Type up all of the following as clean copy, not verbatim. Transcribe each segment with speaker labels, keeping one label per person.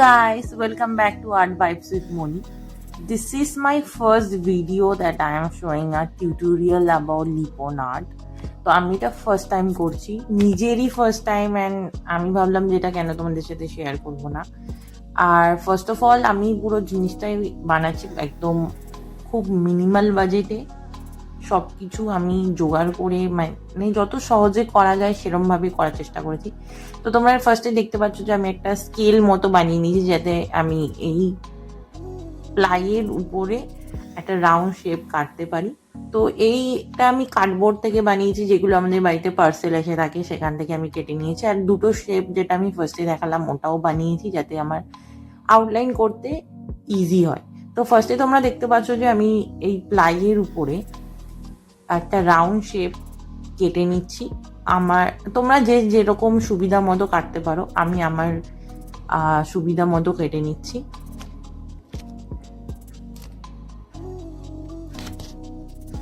Speaker 1: guys, welcome back to Art Vibes with Moni. This is my first video that I am showing a tutorial about Lipon art. তো আমি এটা first time করছি, নিজেরই first time, and আমি ভাবলাম যে এটা কেন তোমাদের সাথে শেয়ার করবো না। আর ফার্স্ট অফ অল আমি পুরো জিনিসটাই বানাচ্ছি একদম খুব মিনিমাল বাজেটে। সব কিছু আমি জোগাড় করে মানে যত সহজে করা যায় সেরমভাবে করার চেষ্টা করেছি। তো তোমরা ফার্স্টে দেখতে পাচ্ছ যে আমি একটা স্কেল মতো বানিয়ে নিয়েছি, যাতে আমি এই প্লাইয়ের উপরে একটা রাউন্ড শেপ কাটতে পারি। তো এইটা আমি কার্ডবোর্ড থেকে বানিয়েছি, যেগুলো আমাদের বাড়িতে পার্সেল এসে থাকে সেখান থেকে আমি কেটে নিয়েছি। আর দুটো শেপ যেটা আমি ফার্স্টে দেখালাম ওটাও বানিয়েছি, যাতে আমার আউটলাইন করতে ইজি হয়। তো ফার্স্টে তোমরা দেখতে পাচ্ছ যে আমি এই প্লাইয়ের উপরে একটা রাউন্ড শেপ কেটে নিচ্ছি। তোমরা যেরকম সুবিধা মতো কাটতে পারো, আমি আমার সুবিধা মতো কেটে নিচ্ছি।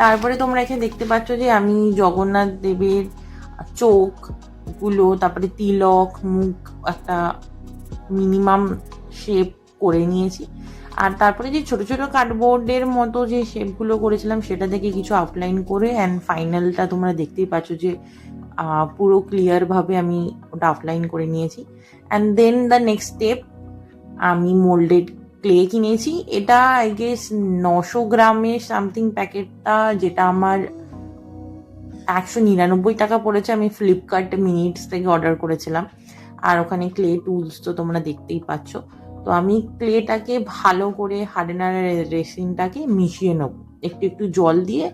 Speaker 1: তারপরে তোমরা এখানে দেখতে পাচ্ছ যে আমি জগন্নাথ দেবের চোখগুলো, তারপরে তিলক, মুখ একটা মিনিমাম শেপ করে নিয়েছি। আর তারপরে যে ছোট ছোট কার্ডবোর্ডের মতো যে শেপগুলো করেছিলাম সেটা থেকে কিছু আউটলাইন করে, অ্যান্ড ফাইনালটা তোমরা দেখতেই পাচ্ছ যে পুরো ক্লিয়ারভাবে আমি ওটা আউটলাইন করে নিয়েছি। And then the next step, আমি মোল্ডেড ক্লে কিনেছি। এটা আই গেস 900 গ্রামের সামথিং প্যাকেটটা, যেটা আমার 199 টাকা পড়েছে। আমি ফ্লিপকার্ট মিনিটস থেকে অর্ডার করেছিলাম। আর ওখানে ক্লে টুলস তো তোমরা দেখতেই পাচ্ছ। তো আমি ক্লেটাকে ভালো করে হার্ডেনার রেসিনটাকে মিশিয়ে নেবো, একটু একটু জল দিয়ে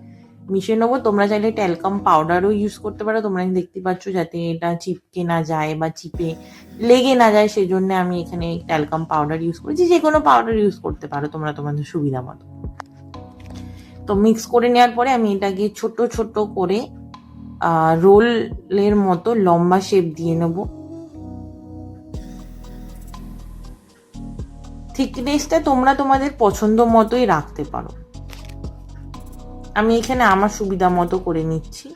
Speaker 1: মিশিয়ে নেবো। তোমরা চাইলে ট্যালকাম পাউডারও ইউজ করতে পারো। তোমরা দেখতে পাচ্ছ যাতে এটা চিপকে না যায় বা চিপে লেগে না যায়, সেই জন্য আমি এখানে ট্যালকাম পাউডার ইউজ করেছি। যে কোনো পাউডার ইউজ করতে পারো তোমরা তোমাদের সুবিধা মতো। তো মিক্স করে নেওয়ার পরে আমি এটাকে ছোট ছোট করে রোলের মতো লম্বা শেপ দিয়ে নেবো। থিকনেসটা তোমরা তোমাদের পছন্দ মতোই রাখতে পারো। আমি এখানে আমার সুবিধা মতো করে নিচ্ছি।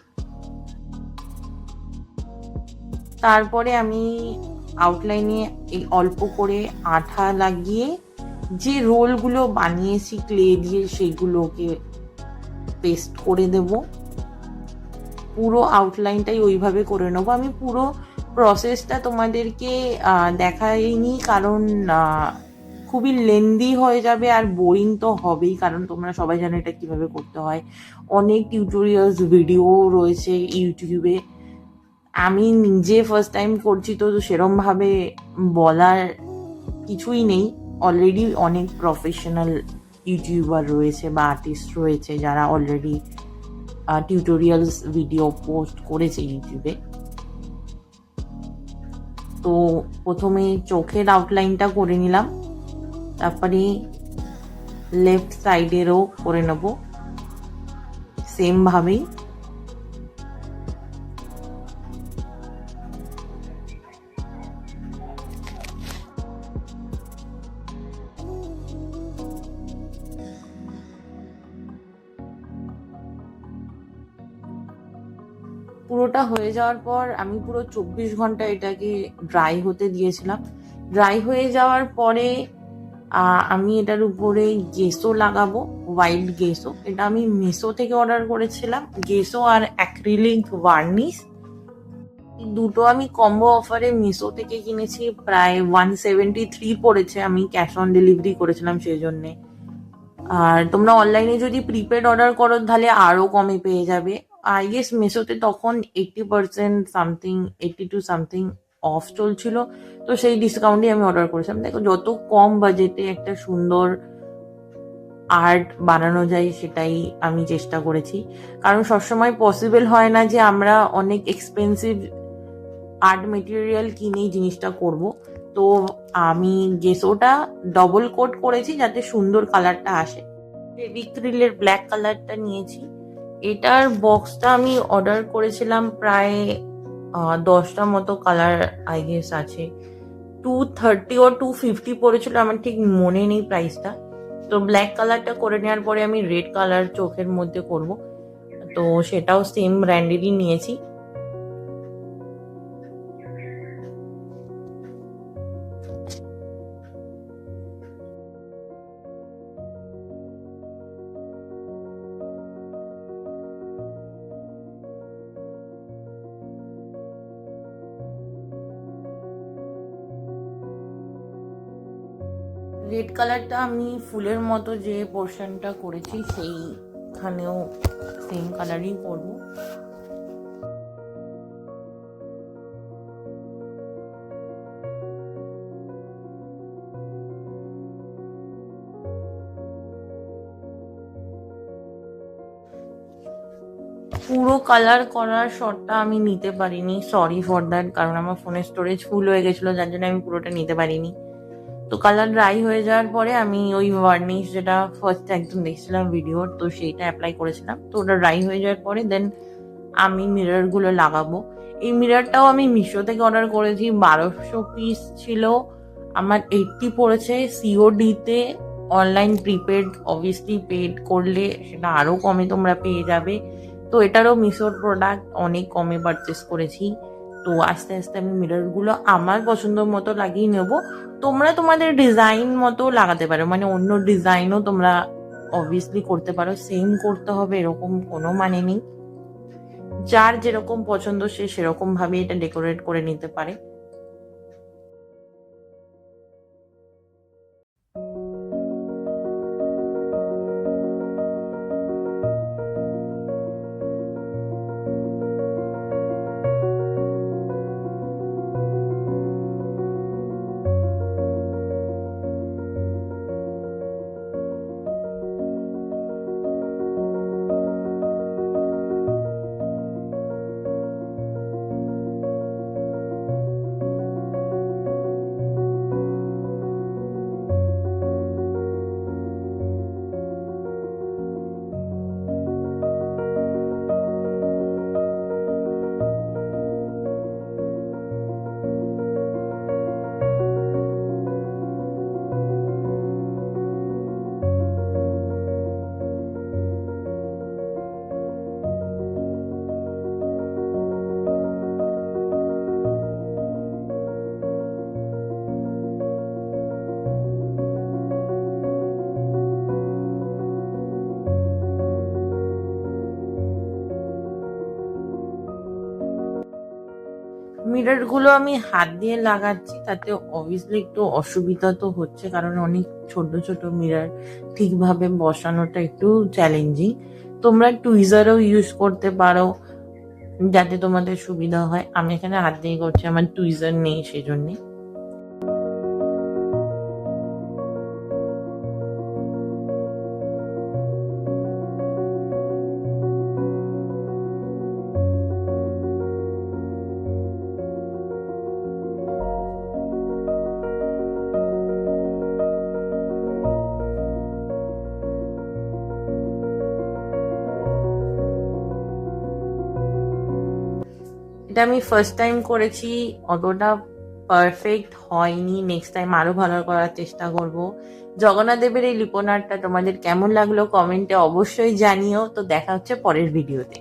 Speaker 1: তারপরে আমি আউটলাইনে এই অল্প করে আঠা লাগিয়ে যে রোলগুলো বানিয়েছি ক্লে দিয়ে সেগুলোকে পেস্ট করে দেব। পুরো আউটলাইনটাই ওইভাবে করে নেবো। আমি পুরো প্রসেসটা তোমাদেরকে দেখাইনি, কারণ খুবই লেন্দি হয়ে যাবে আর বোরিং তো হবেই, কারণ তোমরা সবাই জানো এটা কিভাবে করতে হয়। অনেক টিউটোরিয়ালস ভিডিও রয়েছে ইউটিউবে। আমি নিজে ফার্স্ট টাইম করছি, তো সেরমভাবে বলার কিছুই নেই। অলরেডি অনেক প্রফেশনাল ইউটিউবার রয়েছে বা আর্টিস্ট রয়েছে যারা অলরেডি টিউটোরিয়ালস ভিডিও পোস্ট করেছে ইউটিউবে। তো প্রথমে চোখের আউটলাইনটা করে নিলাম, তারপরে লেফট সাইডেরও করে নেব সেম ভাবেই। পুরোটা হয়ে যাওয়ার পর আমি পুরো 24 ঘন্টা এটাকে ড্রাই হতে দিয়েছিলাম। ড্রাই হয়ে যাওয়ার পরে আমি এটার উপরে গেসো লাগাবো, হোয়াইট গেসো। এটা আমি মিশো থেকে অর্ডার করেছিলাম, গেসো আর অ্যাক্রিলিক ভার্নিশ। দুটো আমি কম্বো অফারে মিশো থেকে কিনেছি, প্রায় 173 পড়েছে। আমি ক্যাশ অন ডেলিভারি করেছিলাম সেই জন্যে। আর তোমরা অনলাইনে যদি প্রিপেড অর্ডার করো তাহলে আরও কমে পেয়ে যাবে। আই গেস মিশোতে তখন 80% সামথিং, 82 সামথিং অফ চলছিল, তো সেই ডিসকাউন্টে আমি অর্ডার করেছিলাম। দেখো, যত কম বাজেটে একটা সুন্দর আর্ট বানানো যায় সেটাই আমি চেষ্টা করেছি, কারণ সবসময় পসিবল হয় না যে আমরা অনেক এক্সপেন্সিভ আর্ট মেটেরিয়াল কিনেই জিনিসটা করব। তো আমি গেসোটা ডবল কোট করেছি যাতে সুন্দর কালারটা আসে। ফেভিক্রিলের ব্ল্যাক কালারটা নিয়েছি। এটার বক্সটা আমি অর্ডার করেছিলাম, প্রায় 10টা মতো কালার আই গেস আছে। 230 ও 250 পড়েছিল, আমার ঠিক মনে নেই প্রাইসটা। তো ব্ল্যাক কালারটা করে নেওয়ার পরে আমি রেড কালার চোখের মধ্যে করব, তো সেটাও সেম ব্র্যান্ডেরই নিয়েছি। রেড কালারটা আমি ফুলের মতো যে পোর্শনটা করেছি সেইখানেও সেম কালারই করবো। পুরো কালার করার শটটা আমি নিতে পারিনি, সরি ফর দ্যাট, কারণ আমার ফোনের স্টোরেজ ফুল হয়ে গেছিলো, যার জন্য আমি পুরোটা নিতে পারিনি। তো কালার ড্রাই হয়ে যাওয়ার পরে আমি ওই ভার্নিশ যেটা ফার্স্ট একদম দেখছিলাম ভিডিও, তো সেইটা অ্যাপ্লাই করেছিলাম। তো ওটা ড্রাই হয়ে যাওয়ার পরে দেন আমি মিররগুলো লাগাবো। এই মিররটাও আমি মিশো থেকে অর্ডার করেছি, 1200 পিস ছিল, আমার 80 পড়েছে সিওডিতে। অনলাইন প্রিপেড, অবভিয়াসলি পেড করলে সেটা আরও কমে তোমরা পেয়ে যাবে। তো এটারও মিশোর প্রোডাক্ট অনেক কমে পারচেস করেছি। তো আস্তে আস্তে আমি মিররগুলো আমার পছন্দ মতো লাগিয়ে নেবো। তোমরা তোমাদের ডিজাইন মতো লাগাতে পারো, মানে অন্য ডিজাইনও তোমরা অবভিয়াসলি করতে পারো, সেম করতে হবে এরকম কোনো মানে নেই। যার যেরকম পছন্দ সে সেরকম ভাবে এটা ডেকোরেট করে নিতে পারে। মিরর গুলো আমি হাত দিয়ে লাগাচ্ছি, তাতে অবভিয়াসলি একটু অসুবিধা তো হচ্ছে, কারণ অনেক ছোট ছোট মিরর ঠিকভাবে বসানোটা একটু চ্যালেঞ্জিং। তোমরা টুইজারও ইউজ করতে পারো যাতে তোমাদের সুবিধা হয়। আমি এখানে হাত দিয়ে করছি, আমার টুইজার নেই সেই জন্যে। এটা আমি ফার্স্ট টাইম করেছি, অতটা পারফেক্ট হয়নি, নেক্সট টাইম আরো ভালো করার চেষ্টা করব। জগন্নাথ দেবের এই লিপন আর্টটা তোমাদের কেমন লাগলো কমেন্টে অবশ্যই জানিও। তো দেখা হচ্ছে পরের ভিডিওতে।